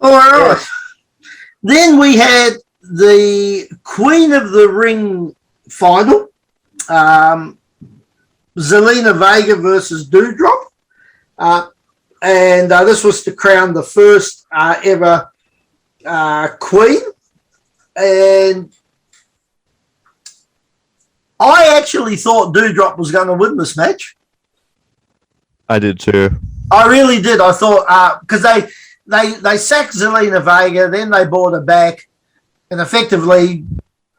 All right. Yeah. Then we had the Queen of the Ring final. Zelina Vega versus Doudrop. And this was to crown the first ever queen. And I actually thought Doudrop was going to win this match. I did too. I really did. I thought because they sacked Zelina Vega, then they brought her back, and effectively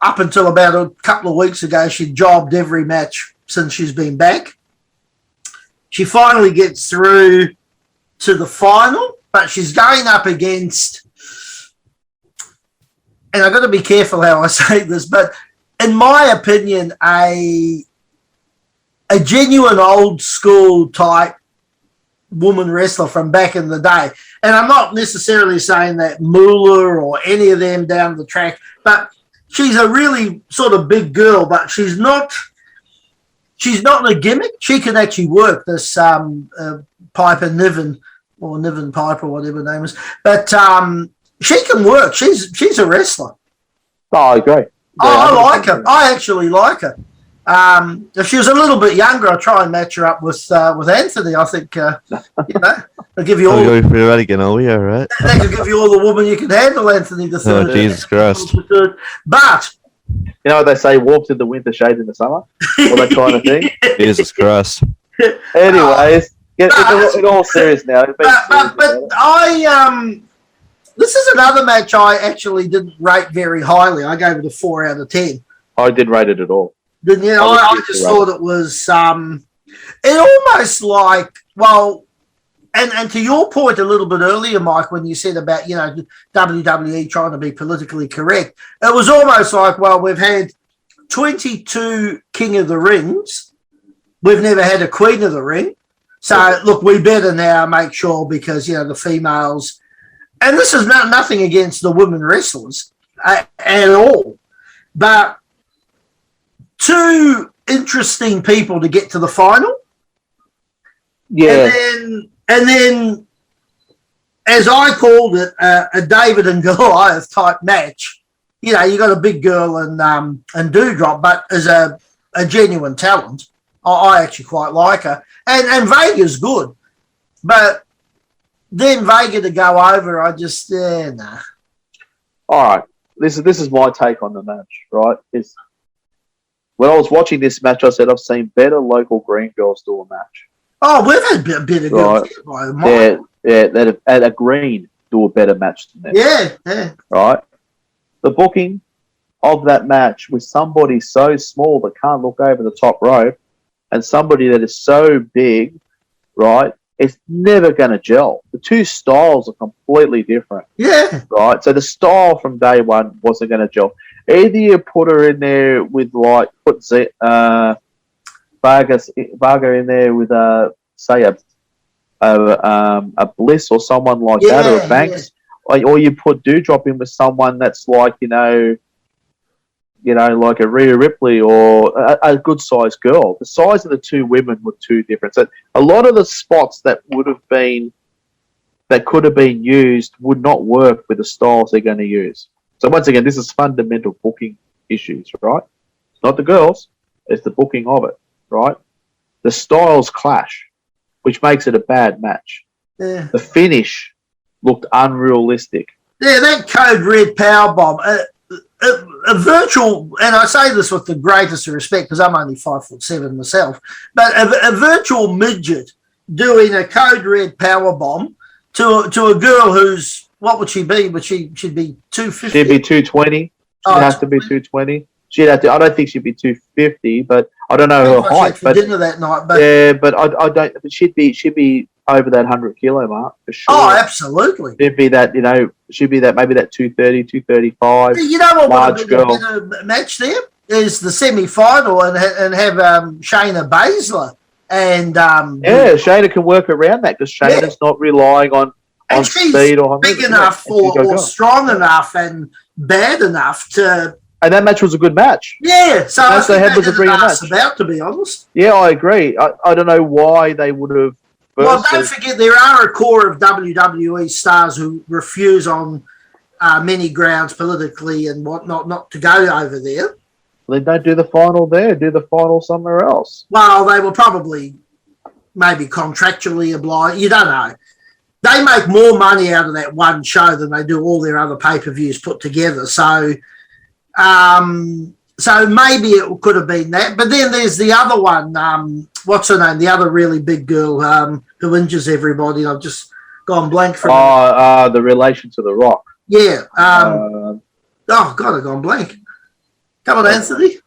up until about a couple of weeks ago, she jobbed every match since she's been back. She finally gets through to the final, but she's going up against, and I've got to be careful how I say this, but in my opinion, a genuine old school type woman wrestler from back in the day. And I'm not necessarily saying that Moolah or any of them down the track, but she's a really sort of big girl, but she's not a gimmick. She can actually work this Piper Niven or Niven Piper, whatever her name is. But she can work. She's a wrestler. Oh, I agree. I like her. I actually like her. If she was a little bit younger, I'd try and match her up with Anthony. I think, they'll give you all. We'll go for that again, are we? All right. They could give you all the woman you can handle, Anthony the third. Oh, Jesus Christ. But you know what they say, warmth in the winter, shade in the summer? All that kind of thing. Jesus Christ. Anyways, get all serious now. But I this is another match I actually didn't rate very highly. I gave it a 4 out of 10. I didn't rate it at all. Didn't you? I just thought it was it almost like, well, and to your point a little bit earlier, Mike, when you said about, WWE trying to be politically correct, it was almost like, well, we've had 22 King of the Rings. We've never had a Queen of the Ring. So, look, we better now make sure because, the females, and this is nothing against the women wrestlers at all, but 2 interesting people to get to the final. Yeah. And then as I called it, a David and Goliath type match. You got a big girl and Doudrop, but as a genuine talent. I actually quite like her. And Vega's good. But then Vega to go over, I just, nah. All right. This is my take on the match, right? When I was watching this match, I said I've seen better local green girls do a match. Oh, we've had a bit of good by the mind. Yeah, that have had a green do a better match than that. Yeah. Right? The booking of that match with somebody so small that can't look over the top rope and somebody that is so big, right, it's never going to gel. The 2 styles are completely different. Yeah. Right? So the style from day one wasn't going to gel. Either you put her in there with put Varga in there with say a Bliss or someone like that, or a Banks, or you put Doudrop in with someone that's like like a Rhea Ripley or a good sized girl. The size of the 2 women were too different. So a lot of the spots that could have been used would not work with the styles they're going to use. So once again, this is fundamental booking issues, right? Not the girls, it's the booking of it, right? The styles clash, which makes it a bad match. Yeah. The finish looked unrealistic. Yeah, that Code Red powerbomb, a virtual, and I say this with the greatest of respect because I'm only 5'7" myself, but a virtual midget doing a Code Red powerbomb to a girl who's, what would she be? She'd be 250. She'd be 220. She'd have to be 220. She'd have to. I don't think she'd be 250, but I don't know her height. But dinner that night, but yeah, but I don't. But she'd be over that 100-kilo mark for sure. Oh, absolutely. She'd be that. She'd be that maybe that 230, 235. You know what? Large girl. A match there is the semi-final and have Shayna Baszler and Shayna can work around that because Shayna's not relying on speed or big enough or strong enough and bad enough to. And that match was a good match. Yeah, so I think was a brilliant match. About, to be honest. Yeah, I agree. I don't know why they would have Well, don't forget there are a core of WWE stars who refuse on many grounds politically and whatnot not to go over there. Well, then don't do the final there. Do the final somewhere else. Well, they were probably maybe contractually obliged. You don't know. They make more money out of that one show than they do all their other pay-per-views put together. So, so maybe it could have been that. But then there's the other one. What's her name? The other really big girl who injures everybody. I've just gone blank from the relation to The Rock. Yeah. Oh, God, I've gone blank. Come on, Anthony.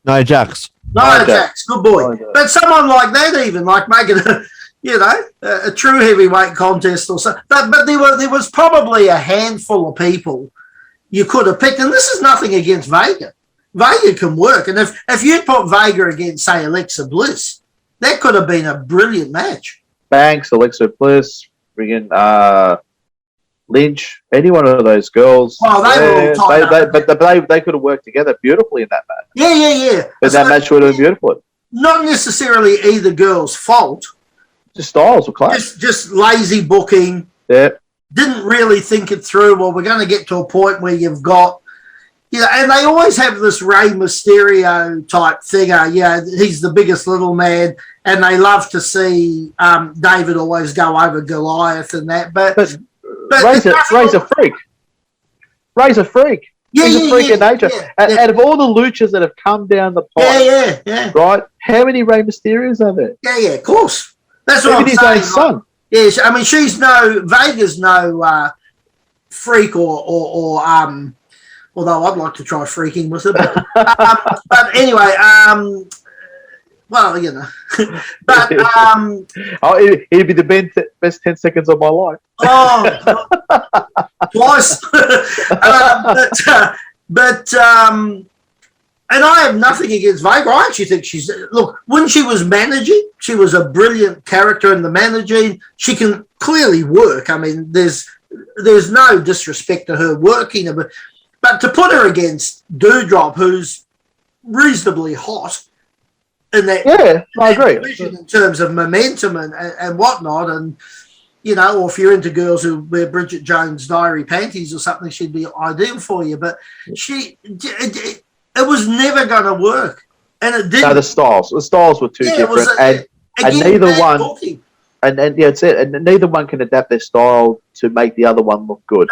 Nia Jax. Nia Jax, good boy. But someone like that, even like making a true heavyweight contest or something. But there was probably a handful of people you could have picked, and this is nothing against Vega. Vega can work, and if you put Vega against, say, Alexa Bliss, that could have been a brilliant match. Banks, Alexa Bliss, friggin' Lynch, any one of those girls. Oh, they were all tied up. They could have worked together beautifully in that match. Yeah. But that match would have been beautiful. Not necessarily either girl's fault. Just styles were class. Just lazy booking. Yeah. Didn't really think it through. Well, we're going to get to a point where you've got, and they always have this Rey Mysterio type figure. He's the biggest little man, and they love to see David always go over Goliath and that. But Rey's a freak. Rey's a freak. He's a freak in nature. Out of all the luchas that have come down the pipe, right? How many Rey Mysterios are there? Yeah, of course. That's what I'm saying. Even his own son. Yes, I mean Vega's no freak or although I'd like to try freaking with it. But anyway, well, but he'd be the best 10 seconds of my life. Oh, twice. And I have nothing against Vega. I actually think when she was managing, she was a brilliant character in the managing. She can clearly work. I mean, there's no disrespect to her working, but to put her against Doudrop, who's reasonably hot in that, I agree. In terms of momentum and whatnot, and or if you're into girls who wear Bridget Jones' diary panties or something, she'd be ideal for you. But it was never going to work, and it didn't. No, the styles were too different, and neither one. Booking. And it's it, and neither one can adapt their style to make the other one look good,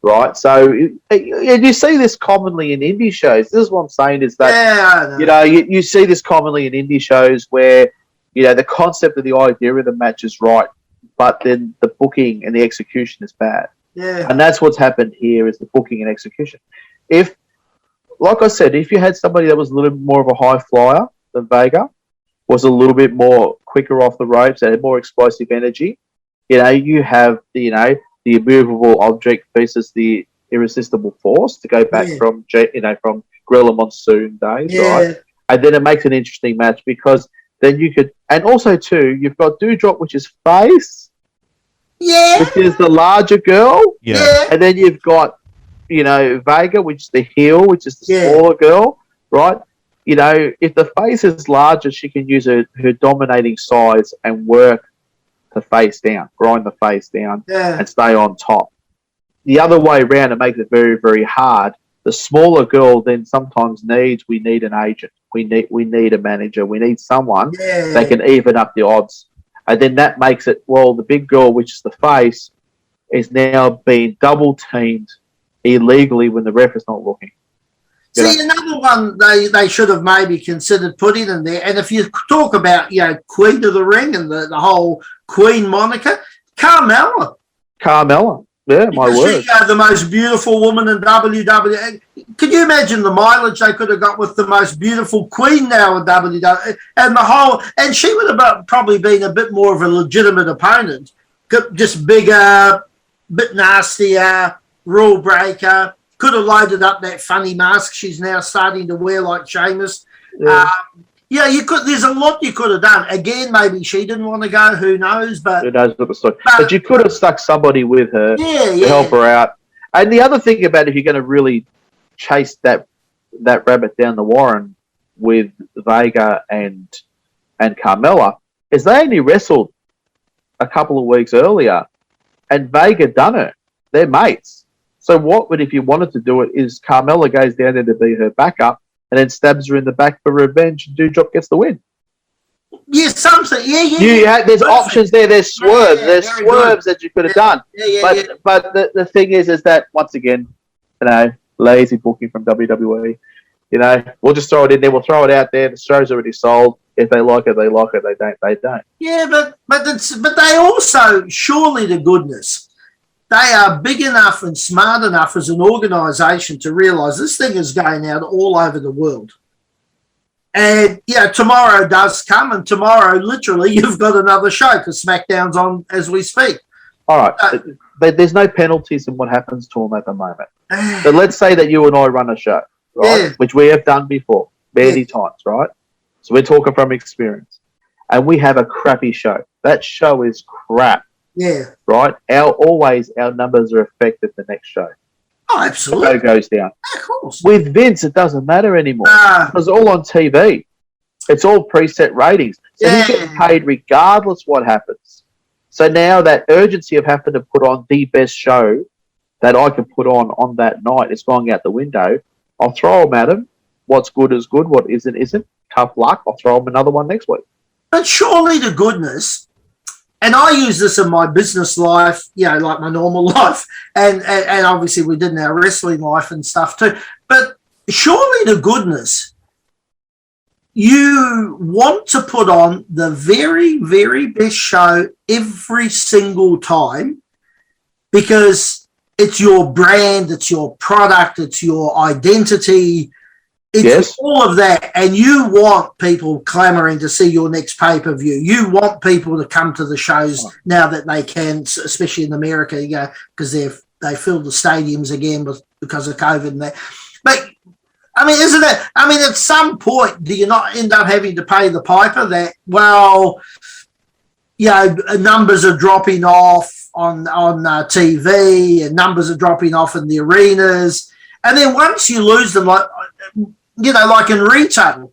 right? So you see this commonly in indie shows. This is what I'm saying is that you see this commonly in indie shows where the concept of the idea of the match is right, but then the booking and the execution is bad. Yeah, and that's what's happened here is the booking and execution. Like I said, if you had somebody that was a little bit more of a high flyer than Vega, was a little bit more quicker off the ropes, and had more explosive energy, you have the immovable object versus the irresistible force to go back from Gorilla Monsoon days, right? And then it makes an interesting match because then you could, and also too, you've got Doudrop, which is face, which is the larger girl, and then you've got Vega, which is the heel, which is the smaller girl, right? If the face is larger, she can use her dominating size and work the face down, grind the face down, and stay on top. The other way around, it makes it very, very hard. The smaller girl then sometimes we need an agent. We need a manager. We need someone that can even up the odds. And then that makes it, the big girl, which is the face, is now being double teamed illegally when the ref is not looking. See, another one they should have maybe considered putting in there, and if you talk about, Queen of the Ring and the whole Queen moniker, Carmella, my word. She's the most beautiful woman in WWE. Could you imagine the mileage they could have got with the most beautiful Queen now in WWE? And she would have probably been a bit more of a legitimate opponent, just bigger, bit nastier, rule breaker. Could have loaded up that funny mask she's now starting to wear like Sheamus. You could. There's a lot you could have done. Again, maybe she didn't want to go. Who knows? But who knows what the story? But you could have stuck somebody with her to help her out. And the other thing about if you're going to really chase that rabbit down the warren with Vega and Carmella is they only wrestled a couple of weeks earlier, and Vega done it. They're mates. So what would, if you wanted to do it, is Carmella goes down there to be her backup and then stabs her in the back for revenge, and Doudrop gets the win. Yeah, something. Yeah. There's options there. There's swerves. There's swerves that you could have done. But the thing is that, once again, lazy booking from WWE. We'll just throw it in there. We'll throw it out there. The show's already sold. If they like it, they like it. They don't, they don't. Yeah, but they also, surely to goodness, they are big enough and smart enough as an organisation to realise this thing is going out all over the world. And, tomorrow does come, and tomorrow, literally, you've got another show because SmackDown's on as we speak. All right. But there's no penalties in what happens to them at the moment. But let's say that you and I run a show, right? Which we have done before, many times, right? So we're talking from experience. And we have a crappy show. That show is crap. Yeah. Right? Our numbers are affected the next show. Oh, absolutely. The show goes down. Yeah, of course. With Vince, it doesn't matter anymore. It's all on TV. It's all preset ratings. So he's getting paid regardless what happens. So now that urgency of having to put on the best show that I can put on that night is going out the window. I'll throw them at him. What's good is good. What isn't. Tough luck. I'll throw him another one next week. But surely to goodness, and I use this in my business life, like my normal life, and obviously we did in our wrestling life and stuff too. But surely to goodness, you want to put on the very, very best show every single time because it's your brand, it's your product, it's your identity. It's all of that, and you want people clamoring to see your next pay-per-view. You want people to come to the shows now that they can, especially in America, because they filled the stadiums again because of COVID and that. But I mean, isn't it? I mean, at some point, do you not end up having to pay the piper that, numbers are dropping off on TV, and numbers are dropping off in the arenas, and then once you lose them, like in retail,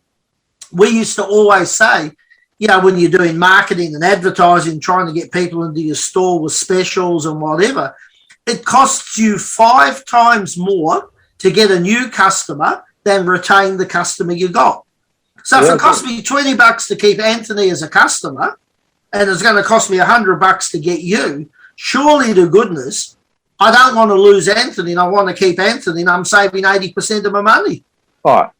we used to always say, when you're doing marketing and advertising, trying to get people into your store with specials and whatever, it costs you 5 times more to get a new customer than retain the customer you got. So if it costs me $20 to keep Anthony as a customer, and it's going to cost me $100 to get you, surely to goodness, I don't want to lose Anthony and I want to keep Anthony, and I'm saving 80% of my money. All right.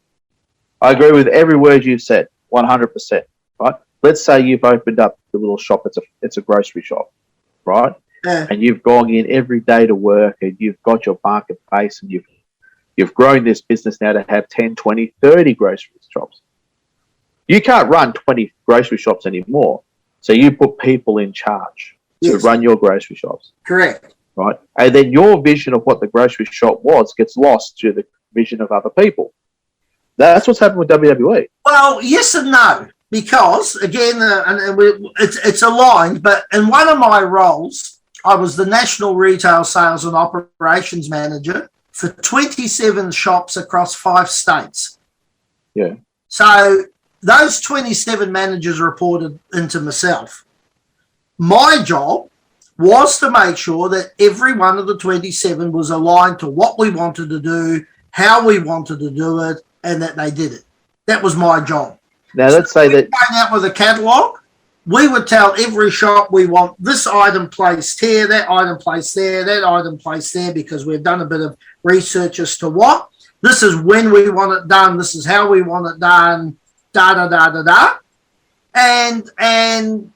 I agree with every word you've said, 100%. Right? Let's say you've opened up the little shop. It's a grocery shop, right? Yeah. And you've gone in every day to work, and you've got your market base, and you've grown this business now to have 10, 20, 30 grocery shops. You can't run 20 grocery shops anymore. So you put people in charge to run your grocery shops. Correct. Right? And then your vision of what the grocery shop was gets lost to the vision of other people. That's what's happened with WWE. Well, yes and no, because, again, it's aligned, but in one of my roles, I was the National Retail Sales and Operations Manager for 27 shops across 5 states. Yeah. So those 27 managers reported into myself. My job was to make sure that every one of the 27 was aligned to what we wanted to do, how we wanted to do it, and that they did it. That was my job. Now, let's say that... Going out with a catalogue, we would tell every shop we want this item placed here, that item placed there, that item placed there, because we've done a bit of research as to what. This is when we want it done. This is how we want it done, da-da-da-da-da. And and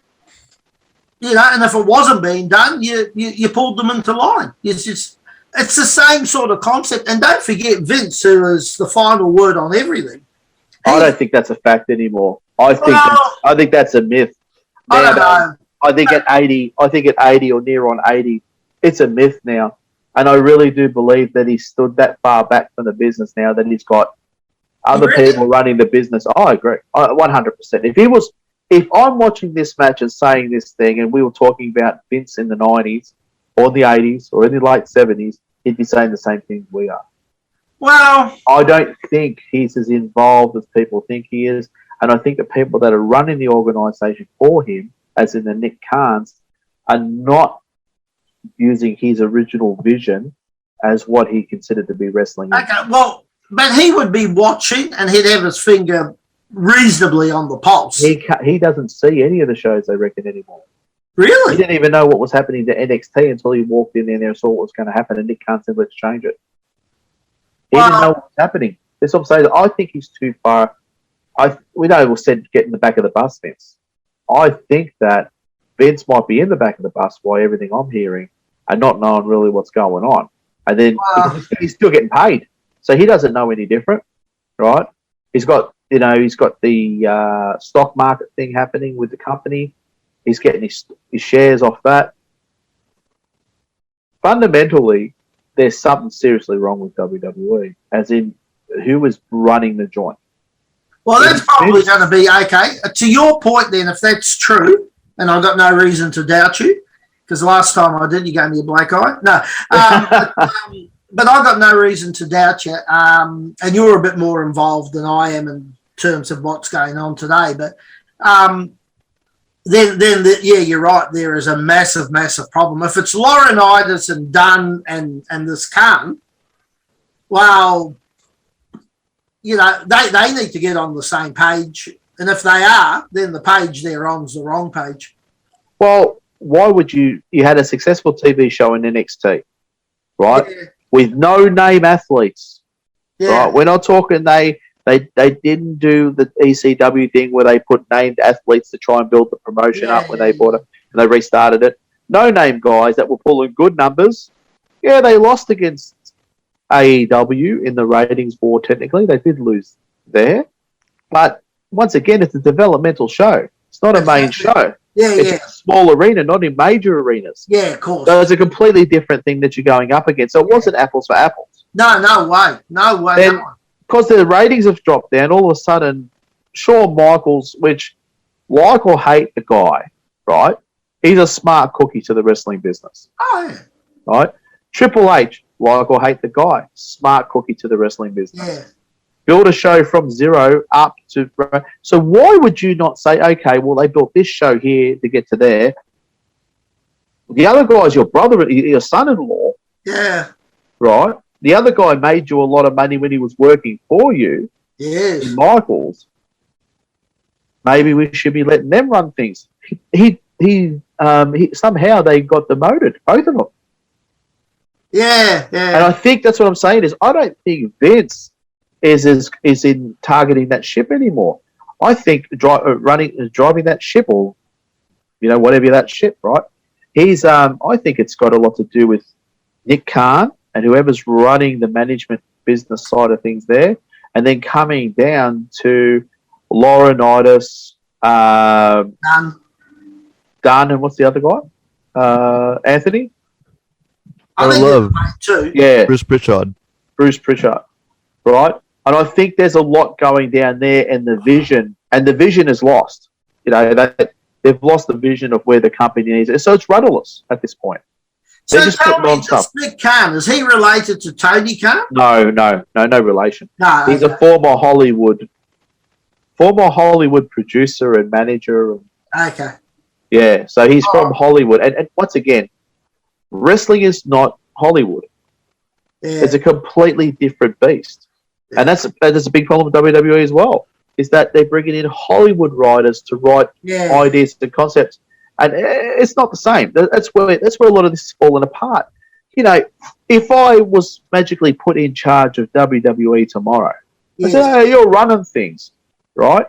if it wasn't being done, you pulled them into line. It's the same sort of concept. And don't forget Vince, who is the final word on everything. I don't think that's a fact anymore. I think that's a myth. I don't know. I think at 80 or near on 80, it's a myth now. And I really do believe that he stood that far back from the business now that he's got other people running the business. I agree. 100%. If I'm watching this match and saying this thing, and we were talking about Vince in the 90s or the 80s or in the late 70s, he'd be saying the same thing we are. Well, I don't think he's as involved as people think he is. And I think the people that are running the organisation for him, as in the Nick Khans, are not using his original vision as what he considered to be wrestling. Okay, well, but he would be watching and he'd have his finger reasonably on the pulse. He doesn't see any of the shows, I reckon, anymore. Really? He didn't even know what was happening to NXT until he walked in there and saw what was going to happen, and Nick Khan said, let's change it. He didn't know what was happening. That's what I'm saying. I think he's too far. We know it said get in the back of the bus, Vince. I think that Vince might be in the back of the bus by everything I'm hearing and not knowing really what's going on. And then he's still getting paid. So he doesn't know any different, right? He's got the stock market thing happening with the company. He's getting his shares off that. Fundamentally, there's something seriously wrong with WWE, as in who is running the joint. Well, that's probably going to be okay. To your point then, if that's true, and I've got no reason to doubt you, because the last time I did, you gave me a black eye. No. But I've got no reason to doubt you. And you're a bit more involved than I am in terms of what's going on today. But yeah, you're right. There is a massive, massive problem. If it's Laurinaitis and Dunn and this Khan, well, you know, they need to get on the same page. And if they are, then the page they're on is the wrong page. Well, why would you had a successful TV show in NXT, right? Yeah. With no name athletes. Yeah. Right? We're not talking they didn't do the ECW thing where they put named athletes to try and build the promotion up when they bought it and they restarted it. No name guys that were pulling good numbers. Yeah, they lost against AEW in the ratings war technically. They did lose there. But once again, it's a developmental show. It's not a main show. Yeah, it's a small arena, not in major arenas. Yeah, of course. So it's a completely different thing that you're going up against. So it wasn't apples for apples. No way. Then, because the ratings have dropped down, all of a sudden, Shawn Michaels, which like or hate the guy, right? He's a smart cookie to the wrestling business. Oh, yeah. Right? Triple H, like or hate the guy, smart cookie to the wrestling business. Yeah. Build a show from zero up to... So why would you not say, okay, well, they built this show here to get to there. The other guy's your brother, your son-in-law. Yeah. Right? The other guy made you a lot of money when he was working for you. Yes. In Michaels. Maybe we should be letting them run things. He somehow they got demoted, both of them. Yeah. And I think that's what I'm saying is I don't think Vince is in targeting that ship anymore. I think driving that ship, or whatever that ship, right? He's I think it's got a lot to do with Nick Khan and whoever's running the management business side of things there, and then coming down to Laurinaitis, Dunn, and what's the other guy? Anthony. I love too. Yeah, Bruce Pritchard, right? And I think there's a lot going down there, and the vision is lost. They've lost the vision of where the company is. So it's rudderless at this point. So tell me, Nick Khan, is he related to Tony Khan? No relation. No, he's a former Hollywood producer and manager. Okay. Yeah, so he's from Hollywood, and once again, wrestling is not Hollywood. Yeah. It's a completely different beast. Yeah. And that's a big problem with WWE as well, is that they're bringing in Hollywood writers to write ideas and concepts. And it's not the same. That's where a lot of this is falling apart. If I was magically put in charge of WWE tomorrow, I say, hey, you're running things, right?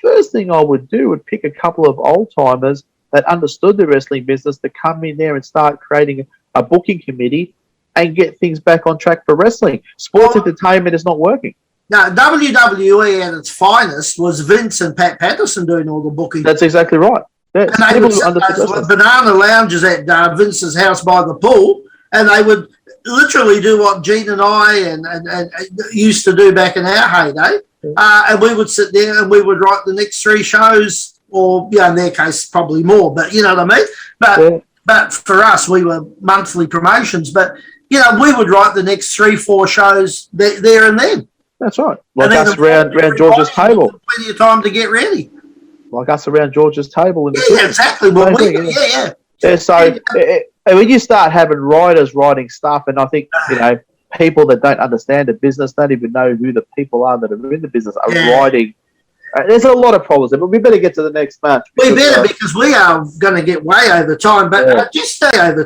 First thing I would do would pick a couple of old-timers that understood the wrestling business to come in there and start creating a booking committee and get things back on track for wrestling. Sports entertainment is not working. Now, WWE at its finest was Vince and Pat Patterson doing all the booking. That's exactly right. And they would sit those banana lounges at Vince's house by the pool, and they would literally do what Gene and I and used to do back in our heyday. And we would sit there and we would write the next 3 shows, or in their case, probably more. But you know what I mean? But for us, we were monthly promotions. But we would write the next 3-4 shows there and then. That's right. Like us around George's table. Plenty of time to get ready. Like us around George's table. Exactly. Well, Yeah, so when you start having writers writing stuff, and I think, people that don't understand the business, don't even know who the people are that are in the business, are writing. There's a lot of problems there, but we better get to the next match. We better, because we are going to get way over time, but just stay over